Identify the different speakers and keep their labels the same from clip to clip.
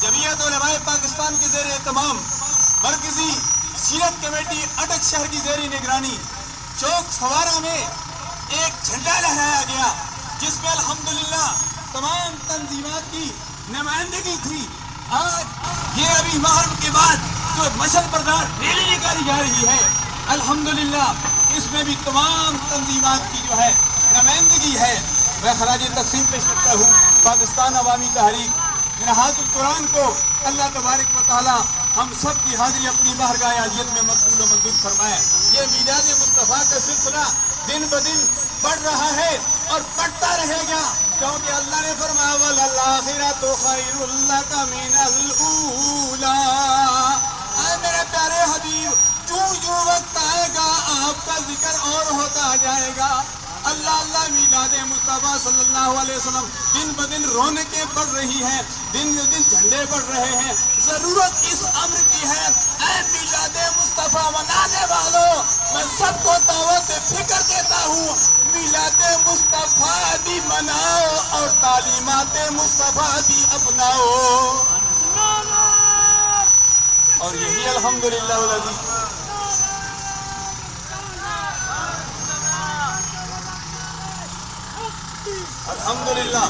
Speaker 1: جمعیت علماء پاکستان کے زیر اہتمام مرکزی سیرت کمیٹی اٹک شہر کی زیر نگرانی چوک فوارہ میں ایک جھنڈا لہرایا گیا، جس میں الحمدللہ تمام تنظیمات کی نمائندگی تھی۔ آج یہ ابھی محرم کے بعد جو مشعل بردار ریلی نکالی جا رہی ہے، الحمدللہ اس میں بھی تمام تنظیمات کی جو ہے نمائندگی ہے۔ میں خراج تقسیم پیش کرتا ہوں پاکستان عوامی تحریک نہاد القرآن کو۔ اللہ تبارک و تعالی ہم سب کی حاضری اپنی بارگاہ عالیت میں مقبول و منظور فرمائے۔ یہ میلاد مصطفیٰ کا سلسلہ دن بدن بڑھ رہا ہے اور بڑھتا رہے گا، کیونکہ اللہ نے فرمایا وَلَلْآخِرَةُ خَيْرٌ لَكَ مِنَ الْأُولَىٰ۔ اے میرے پیارے حبیب، جو وقت آئے گا آپ کا ذکر اور ہوتا جائے گا۔ اللہ اللہ میلاد مصطفیٰ صلی اللہ علیہ وسلم دن بدن رونقیں بڑھ رہی ہیں، دن بدن جھنڈے بڑھ رہے ہیں۔ ضرورت اس امر کی ہے، اے میلاد مصطفیٰ منانے والوں، میں سب کو دعوت فکر دیتا ہوں، میلاد مصطفیٰ بھی مناؤ اور تعلیمات مصطفیٰ بھی اپناؤ۔ اور یہی الحمدللہ العزیز الحمدللہ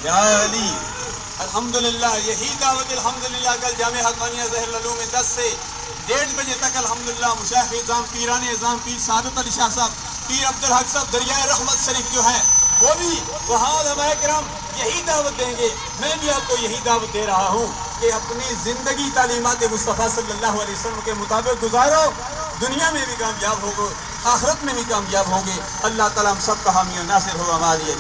Speaker 1: یا علی الحمدللہ یہی دعوت الحمدللہ کل جامعہ حقانیہ ظہر العلوم میں 10 سے 1:30 بجے تک الحمدللہ مشایخ اعظام پیران اعظام پیر سعادت علی شاہ صاحب، پیر عبدالحق صاحب دریائے رحمت شریف جو ہے وہ بھی وہاں علماء کرام یہی دعوت دیں گے۔ میں بھی آپ کو یہی دعوت دے رہا ہوں کہ اپنی زندگی تعلیمات مصطفیٰ صلی اللہ علیہ وسلم کے مطابق گزارو، دنیا میں بھی کامیاب ہوگو، آخرت میں بھی کامیاب ہوں گے۔ اللہ تعالیٰ ہم سب کا حامی و ناصر ہو ہماری